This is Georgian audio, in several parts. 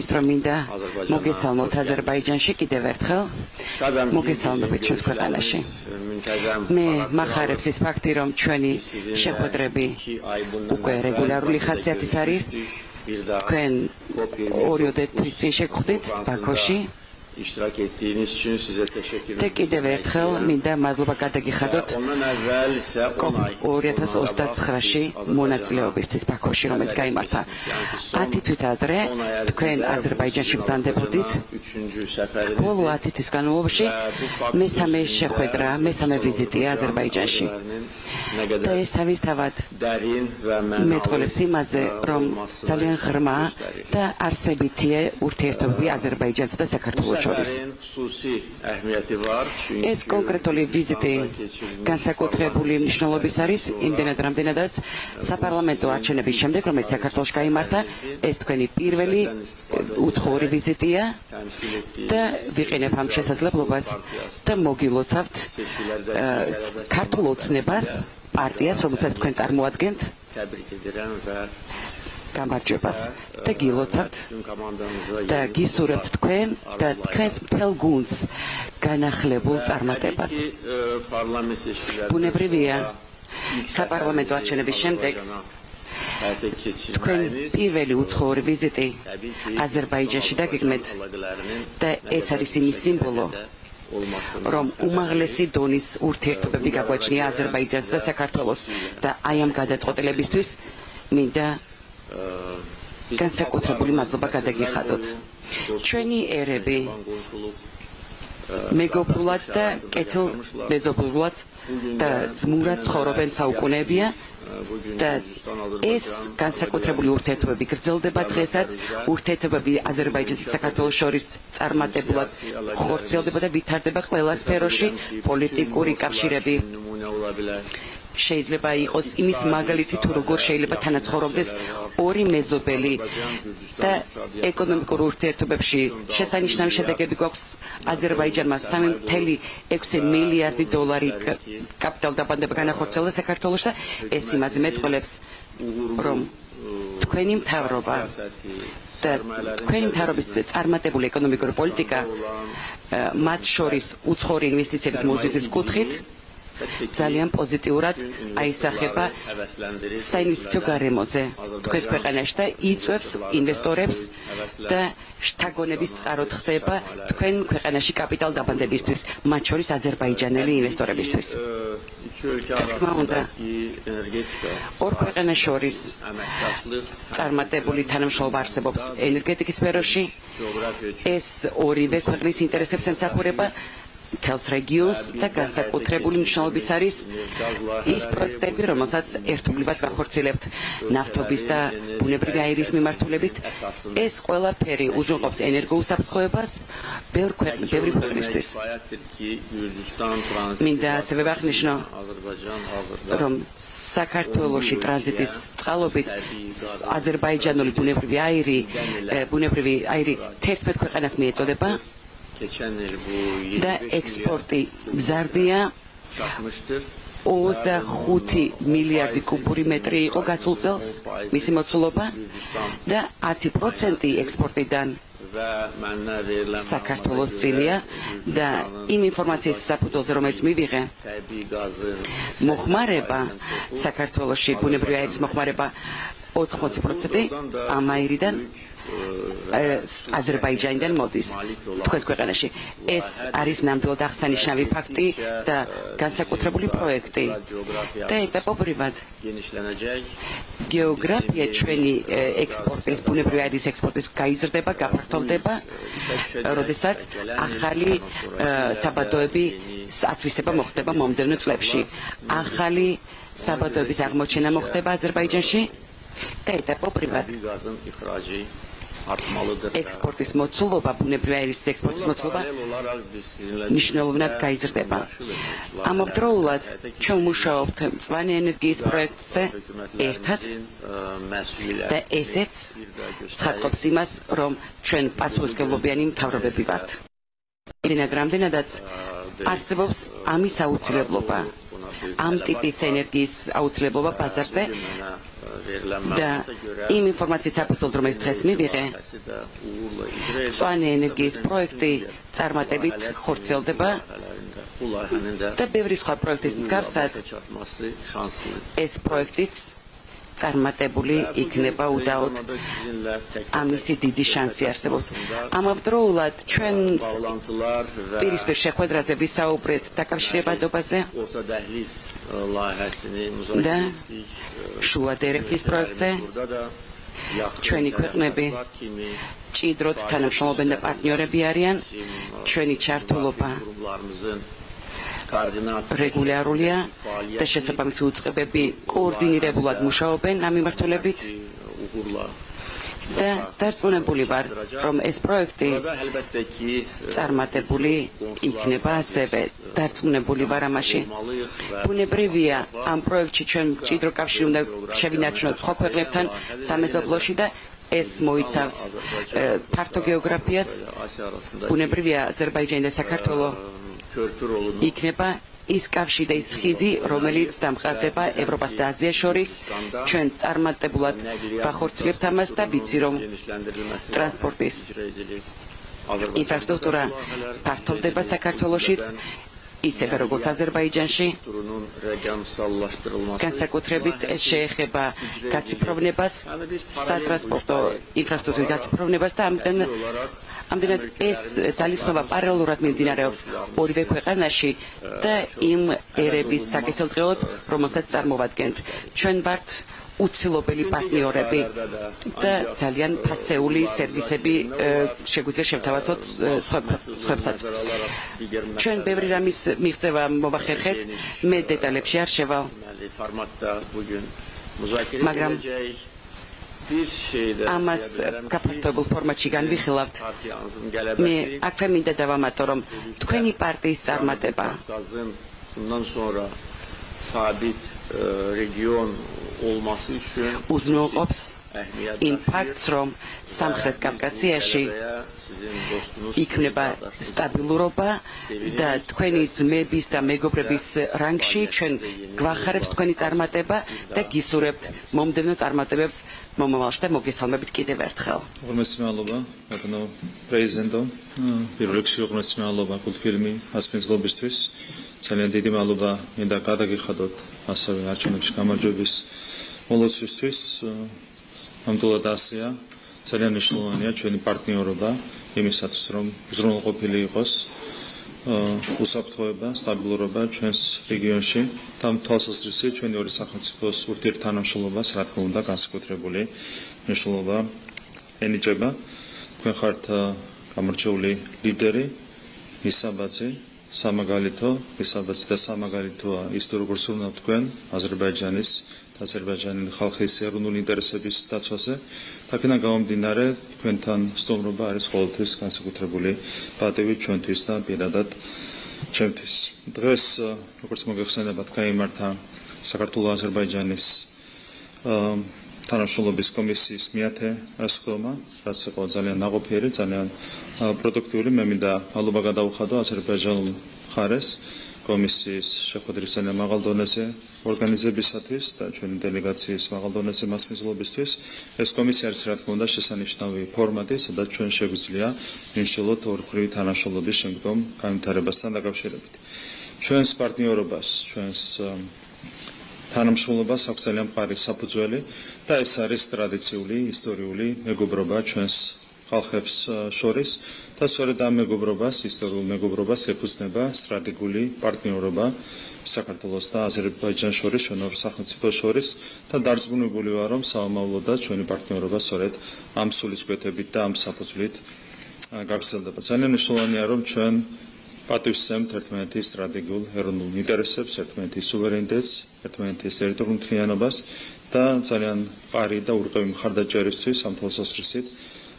Instruminda მოგეცალმოთ აზერბაიჯანში კიდევ ერთხელ მოგესალმებით ჩვენს ქვეყანაში. მე მახარებს ის ფაქტი, რომ ჩვენი შეხვედრები უკვე რეგულარული ხასიათის არის. თქვენ 2 თვის წინ შეგხვდით ბაქოში. და კიდევ ერთხელ მინდა მადლობა გადაგიხადოთ 2029-ში მონაწილეობისთვის ბაქოში, რომელიც გაიმართა 10 თვით ადრე. თქვენ აზერბაიჯანში ბრძანდებოდით. ბოლო 10 თვის განმავლობაში მესამე შეხვედრა, მესამე ვიზიტია აზერბაიჯანში. და ეს თავისთავად მეტყველებს იმაზე, რომ ძალიან ღრმა და არსებითია ურთიერთობები აზერბაიჯანსა და საქართველოს შორის. ეს კონკრეტული ვიზიტი განსაკუთრებული მნიშვნელობის არის, იმდენად რამდენადაც საპარლამენტო არჩევნების შემდეგ, რომელიც საქართველოში გაიმართა, ეს თქვენი პირველი უცხოური ვიზიტია და ვიყენებ ამ შესაძლებლობას და მოგილოცავთ ქართულ ოცნებას, პარტიას, რომელსაც თქვენ წარმოადგენთ. გამარჯვებას და გილოცავთ და გისურვებთ თქვენ და თქვენს მთელ გუნდს განახლებულ წარმატებას. ბუნებრივია, საპარლამენტო არჩევნების შემდეგ თქვენ პირველი უცხოური ვიზიტი აზერბაიჯანში დაგეგმეთ და ეს არის იმის სიმბოლო, რომ უმაღლესი დონის ურთიერთობები გაგვაჩნია აზერბაიჯანს და საქართველოს და აი ამ გადაწყვეტილებისთვის მინდა განსაკუთრებული მადლობა გადაგიხადოთ. ჩვენი ერები მეგობრულად და კეთილმეზობლად და ძმურად ცხოვრობენ საუკუნეებია და ეს განსაკუთრებული ურთიერთობები გრძელდება დღესაც. ურთიერთობები აზერბაიჯანსა და საქართველოს შორის წარმატებულად ხორციელდება და ვითარდება ყველა სფეროში. პოლიტიკური კავშირები შეიძლება იყოს იმის მაგალითი, თუ როგორ შეიძლება თანაცხოვრობდეს ორი მეზობელი და ეკონომიკურ ურთიერთობებში შესანიშნავი შედეგები გვაქვს. აზერბაიჯანმა 3.6 მილიარდი დოლარი კაპიტალდაბანდება განახორციელა საქართველოში და ეს იმაზე მეტყველებს, რომ თქვენი მთავრობა და თქვენი მთავრობის წარმატებული ეკონომიკური პოლიტიკა, მათ შორის უცხოური ინვესტიციების მოზიდვის კუთხით, ძალიან პოზიტიურად აისახება საინვესტიციო გარემოზე თქვენს ქვეყანაში და იწვევს ინვესტორებს და შთაგონების წყაროდ ხდება თქვენ ქვეყანაში კაპიტალდაბანდებისთვის, მათ შორის აზერბაიჯანელი ინვესტორებისთვის. თქმა უნდა, ორ ქვეყანას შორის წარმატებული თანამშრომლობა არსებობს ენერგეტიკის სფეროში. ეს ორივე ქვეყნის ინტერესებს ემსახურება. მთელს რეგიონს და განსაკუთრებული მნიშვნელობის არის ის პროექტები, რომელსაც ერთობლივად ვახორციელებთ ნავთობის და ბუნებრივი აირის მიმართულებით. ეს ყველაფერი უზრუნველყოფს ენერგოუსაფრთხოებას ბევრი ქვეყნისთვის. მინდა ასევე ვაღნიშნო, რომ საქართველოში ტრანზიტის წყალობით აზერბაიჯანული ბუნებრივი აირი 11 ქვეყანას მიეწოდება და ექსპორტი მზარდია. 25 მილიარდი კუბური მეტრი იყო გასულ წელს მისი მოცულობა და 10% ექსპორტიდან საქართველოს წილია და იმ ინფორმაციის საფუძველზე, რომელიც მივიღე, მოხმარება საქართველოში ბუნებრივი აირის მოხმარება 80% ამ აირიდან აზერბაიჯანიდან მოდის თქვენს ქვეყანაში. ეს არის ნამდვილად აღსანიშნავი ფაქტი და განსაკუთრებული პროექტი და ეტაპობრივად გეოგრაფია ჩვენი ექსპორტის, ბუნებრივი აირის ექსპორტის გაიზრდება, გაფართოვდება, როდესაც ახალი საბადოები ათვისება მოხდება მომდევნო წლებში. ახალი საბადოების აღმოჩენა მოხდება აზერბაიჯანში და ეტაპობრივად ექსპორტის მოცულობა, ბუნებრივი აირის ექსპორტის მოცულობა მნიშვნელოვნად გაიზრდება. ამავდროულად ჩვენ მუშაობთ მწვანე ენერგიის პროექტზე ერთად და ესეც ცხადყოფს იმას, რომ ჩვენ პასუხისმგებლობიანი მთავრობები ვართ. რამდენადაც არსებობს ამის აუცილებლობა, ამ ტიპის ენერგიის აუცილებლობა ბაზარზე და იმ ინფორმაციით საფუძველზე რომ ეს დღეს მივიღე მწვანე ენერგიის პროექტი წარმატებით ხორციელდება და ბევრი სხვა პროექტის მსგავსად ეს პროექტიც წარმატებული იქნება უდაოდ ამისი დიდი შანსი არსებობს. ამავდროულად ჩვენ პირისპირ შეხვედრაზე ვისაუბრეთ დაკავშირებადობაზე და შუა დერეფის პროექტზე ჩვენი ქვეყნები ჭიდროდ თანამშრომლობენ და პარტნიორები არიან ჩვენი ჩართულობა რეგულარულია და შესაბამისი უწყებები კოორდინირებულად მუშაობენ ამ მიმართულებით და დარწმუნებული ვარ, რომ ეს პროექტი წარმატებული იქნება ასევე დარწმუნებული ვარ ამაში. ბუნებრივია ამ პროექტში ჩვენ მჭიდრო კავშირი უნდა შევინარჩუნოთ სხვა ქვეყნებთან სამეზობლოში და ეს მოიცავს ფართო გეოგრაფიას. ბუნებრივია აზერბაიჯანი და საქართველო იქნება ის კავშირი და ის ხიდი, რომელიც დამყარდება ევროპას და აზიას შორის. ჩვენ წარმატებულად ვახორციელებთ ამას და ვიცი, რომ ტრანსპორტის ინფრასტრუქტურა ფართოვდება საქართველოშიც, ისევე როგორც აზერბაიჯანში. განსაკუთრებით ეს შეეხება გაციფროვნებას, სატრანსპორტო ინფრასტრუქტურის გაციფროვნებას და ამდენად ეს ძალისხმევა პარალელურად მიმდინარეობს ორივე ქვეყანაში და იმ ერების საკეთილდღეოდ, რომელსაც წარმოვადგენთ. ჩვენ ვართ უცილობელი პარტნიორები და ძალიან ფასეული სერვისები შეგვიძლია შევთავაზოთ სხვებსაც. ჩვენ ბევრი რამის მიღწევა მოვახერხეთ, მე დეტალებში არ შევალ. მაგრამ ამას გაფართოებულ ფორმატში განვიხილავთ. მე აქვე მინდა დავამატო, რომ თქვენი პარტიის წარმატება უზრუნველყოფს იმ ფაქტს, რომ სამხრეთ კავკასიაში იქნება სტაბილურობა და თქვენი ძმების და მეგობრების რანგში ჩვენ გვახარებს თქვენი წარმატება და გისურვებთ მომდევნო წარმატებებს მომავალში და მოგესალმებით კიდევ ერთხელ. უღრმესი მადლობა, ბატონო პრეზიდენტო. პირველ რიგში უღრმესი მადლობა კულტფილმი ასპინძლობისთვის. ძალიან დიდი მადლობა მინდა გადაგიხადოთ ასევე არჩევნებში გამარჯვების მოლოცვისთვის. ნამდვილად ასეა. ძალიან მნიშვნელოვანია ჩვენი პარტნიორობა იმისათვის, რომ უზრუნველყოფილი იყოს უსაფრთხოება, სტაბილურობა ჩვენს რეგიონში და თვალსაზრისით ჩვენი ორი სახელმწიფოს ურთიერთთანამშრომლობას, რა თქმა უნდა, განსაკუთრებული მნიშვნელობა ენიჭება. თქვენ ხართ გამორჩეული ლიდერი, მისაბაძი, სამაგალითო, მისაბაძი და სამაგალითოა ის თუ როგორ სურნავთ თქვენ აზერბაიჯანის აზერბაიჯანელი ხალხის ეროვნული ინტერესების დაცვაზე. აქედან გამომდინარე, თქვენთან სტუმრობა არის ყოველთვის განსაკუთრებული პატივი ჩვენთვის და პირადად ჩემთვის. დღეს, როგორც მოგეხსენებათ, გაიმართა საქართველო-აზერბაიჯანის თანამშრომლობის კომისიის მეათე ასხდომა, რაც იყო ძალიან ნაყოფიერი, ძალიან პროდუქტიული. მე მინდა მადლობა გადავუხადო აზერბაიჯანულ მხარეს კომისიის შეხვედრისა მაღალ დონეზე ორგანიზებისათვის და ჩვენი დელეგაციის მაღალ დონეზე მასპინძლობისთვის. ეს კომისია არის, რა თქმა უნდა, შესანიშნავი ფორმატი, სადაც ჩვენ შეგვიძლია ვიმსჯელოთ ორმხრივი თანამშრომლობის შემდგომ განვითარებასთან დაკავშირებით. ჩვენს პარტნიორობას, ჩვენს თანამშრომლობას აქვს ძალიან მყარი საფუძველი და ეს არის ტრადიციული, ისტორიული მეგობრობა ჩვენს ხალხებს შორის და სწორედ ამ მეგობრობას, ისტორიულ მეგობრობას ეფუძნება სტრატეგიული პარტნიორობა საქართველოს და აზერბაიჯანის შორის, ჩვენ ორ სახელმწიფოს შორის და დარწმუნებული ვარ, რომ საომავლო და ჩვენი პარტნიორობა სწორედ ამ სულისკვეთებით და ამ საფუძვლით გაგრძელდება. ძალიან მნიშვნელოვანია, რომ ჩვენ პატივისცემთ ერთმანეთის სტრატეგიულ ეროვნულ ინტერესებს, ერთმანეთის სუვერენიტეტს, ერთმანეთის ტერიტორიულ მთლიანობას და ძალიან მყარი და ურყევი მხარდაჭერისთვის ამ თვალსაზრისით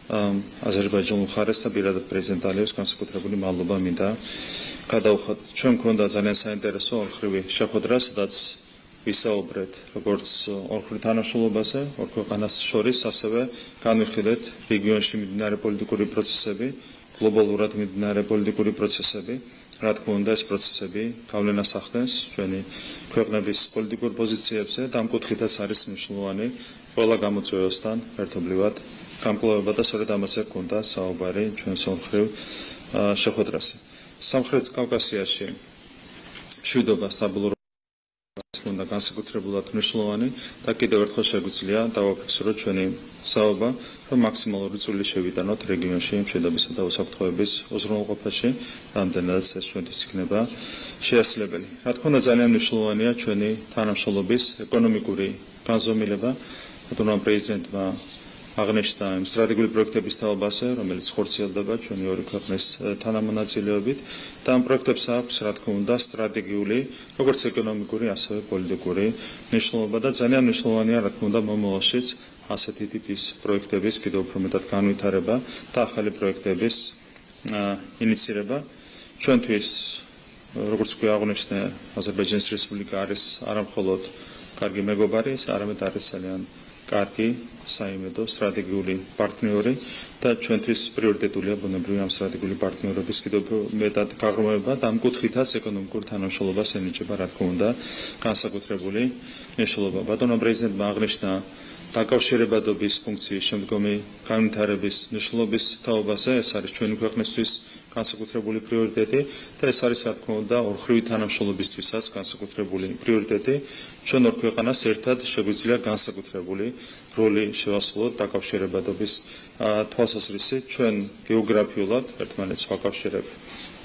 აზერბაიჯანულ მხარეს და პირადად პრეზიდენტ ალიევს განსაკუთრებული მადლობა მინდა გადავუხადოთ. ჩვენ გვქონდა ძალიან საინტერესო ორმხრივი შეხვედრა, სადაც ვისაუბრეთ როგორც ორმხრივ თანამშრომლობაზე, ორ ქვეყანას შორის, ასევე განვიხილეთ რეგიონში მიმდინარე პოლიტიკური პროცესები, გლობალურად მიმდინარე პოლიტიკური პროცესები. რა თქმა უნდა, ეს პროცესები გავლენას ახდენს ჩვენი ქვეყნების პოლიტიკურ პოზიციებზე და ამ კუთხითაც არის მნიშვნელოვანი ყველა გამოწვევასთან ერთობლივად გამკლავება და სწორედ ამაზე გვქონდა საუბარი ჩვენს ორმხრივ შეხვედრაზე. სამხრეთ კავკასიაში მშვიდობა სტაბილურობა უნდა განსაკუთრებულად მნიშვნელოვანი და კიდევ ერთხელ შეგვიძლია დავაფიქსიროთ ჩვენი საუბარ, რომ მაქსიმალური წვლილი შევიტანოთ რეგიონში მშვიდობისა და უსაფრთხოების უზრუნველყოფაში, რამდენადაც ეს ჩვენთვის იქნება შეასრულებელი. რა თქმა უნდა, ძალიან მნიშვნელოვანია ჩვენი თანამშრომლობის ეკონომიკური განზომილება, რადგან პრეზიდენტმა აღნიშნა იმ სტრატეგიული პროექტების თაობაზე, რომელიც ხორციელდება ჩვენი ორი ქვეყნის თანამონაწილეობით და ამ პროექტებს აქვს, რა თქმა უნდა, სტრატეგიული, როგორც ეკონომიკური, ასევე პოლიტიკური მნიშვნელობა და ძალიან მნიშვნელოვანია, რა თქმა უნდა, მომავალშიც ასეთი ტიპის პროექტების კიდევ უფრო მეტად განვითარება და ახალი პროექტების ინიცირება. ჩვენთვის, როგორც გვეაღნიშნა, აზერბაიჯანის რესპუბლიკა არის არამხოლოდ კარგი მეგობარი, არამედ არის ძალიან კარგი საიმედო სტრატეგიული პარტნიორი და ჩვენთვის პრიორიტეტულია ბუნებრივი ამ სტრატეგიული პარტნიორობის კიდევ უფრო მეტად გაღრმავება და ამ კუთხითაც ეკონომიკურ თანამშრომლობას ენიჭება, რა თქმა უნდა, განსაკუთრებული მნიშვნელობა. ბატონო პრეზიდენტმა აღნიშნა დაკავშირებადობის ფუნქციის შემდგომი განვითარების მნიშვნელობის თაობაზე, ეს არის ჩვენი ქვეყნისთვის განსაკუთრებული პრიორიტეტი და ეს არის, რა თქმა უნდა, ორმხრივი თანამშრომლობისთვისაც განსაკუთრებული პრიორიტეტი. ჩვენ ორ ქვეყანას ერთად შეგვიძლია განსაკუთრებული როლი შევასრულოთ დაკავშირებადობის თვალსაზრისით. ჩვენ გეოგრაფიულად ერთმანეთს ვაკავშირებ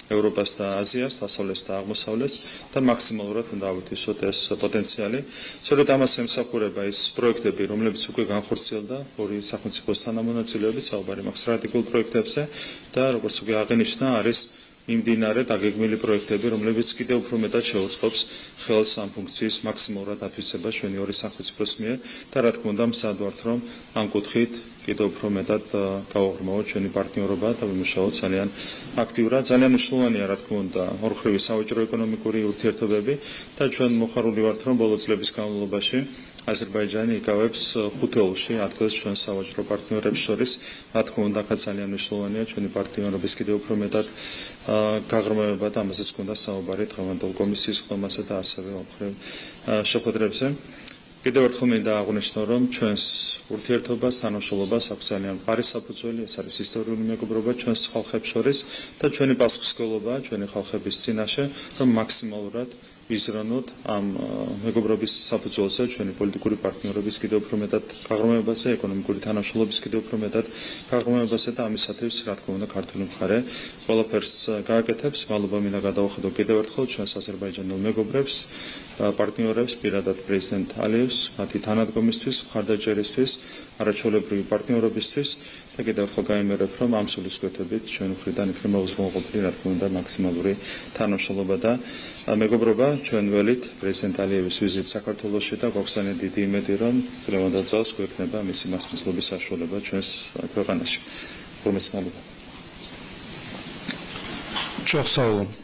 ევროპას და აზიას, დასავლეთს და აღმოსავლეთს და მაქსიმალურად უნდა ავითვისოთ ეს პოტენციალი. სწორედ ამას ემსახურება ის პროექტები, რომლებიც უკვე განხორციელდა ორი სახელმწიფოს თანამონაწილეობით, საუბარი მაქვს სტრატეგიულ პროექტებზე და როგორც უკვე აღინიშნა, არის მიმდინარე დაგეგმილი პროექტები, რომლებიც კიდევ უფრო მეტად შეუწყობს ხელს ამ ფუნქციის მაქსიმალურად ათვისებას ჩვენი ორი სახელმწიფოს მიერ და რა თქმა უნდა, მზად ვართ, რომ ამ კუთხით კიდევ უფრო მეტად გავაღრმავოთ ჩვენი პარტნიორობა და ვიმუშაოთ ძალიან აქტიურად. ძალიან მნიშვნელოვანია, რა თქმა უნდა, ორმხრივი სავაჭრო ეკონომიკური ურთიერთობები და ჩვენ მოხარული ვართ, რომ ბოლო წლების განმავლობაში აზერბაიჯანი იკავებს ხუთეულში ადგილს ჩვენ სავაჭრო პარტნიორებს შორის. რა თქმა უნდა, აქაც ძალიან მნიშვნელოვანია ჩვენი პარტნიორობის კიდევ უფრო მეტად გაღრმავება და ამაზეც გვქონდა საუბარი დღევანდელ კომისიის ხდომაზე და ასევე ორმხრივ შეხვედრებზე. კიდევ ერთხელ მინდა აღვნიშნო, რომ ჩვენს ურთიერთობას, თანამშრომლობას აქვს ძალიან მყარი საფუძველი, ეს არის ისტორიული მეგობრობა ჩვენს ხალხებს შორის და ჩვენი პასუხისმგებლობა ჩვენი ხალხების წინაშე, რომ მაქსიმალურად ვიზრუნოთ ამ მეგობრობის საფუძველზე ჩვენი პოლიტიკური პარტნიორობის კიდევ უფრო მეტად გაღრმავებაზე, ეკონომიკური თანამშრომლობის კიდევ უფრო მეტად გაღრმავებაზე და ამისათვის, რა თქმა უნდა, ქართული მხარე ყველაფერს გააკეთებს. მადლობა მინდა გადავახედო კიდევ ერთხელ ჩვენს აზერბაიჯანელ მეგობრებს, პარტნიორებს, პირადად პრეზიდენტ ალიევს, მათი თანადგომისთვის, მხარდაჭერისთვის, არაჩვეულებრივი პარტნიორობისთვის და კიდევ ერთხელ გაიმერებ, რომ ამ სულისკვეთებით ჩვენ მხრიდან იქნება უზრუნველყოფილი, რა თქმა უნდა, მაქსიმალური თანამშრომლობა და მეგობრობა. ჩვენ ველით პრეზიდენტ ალიევის ვიზიტ საქართველოში და გვაქვს ძალიან დიდი იმედი, რომ წლევანდელ წელს გვექნება მისი მასპინძლობის საშუალება ჩვენს ქვეყანაში. მადლობა. Çox sağ olun.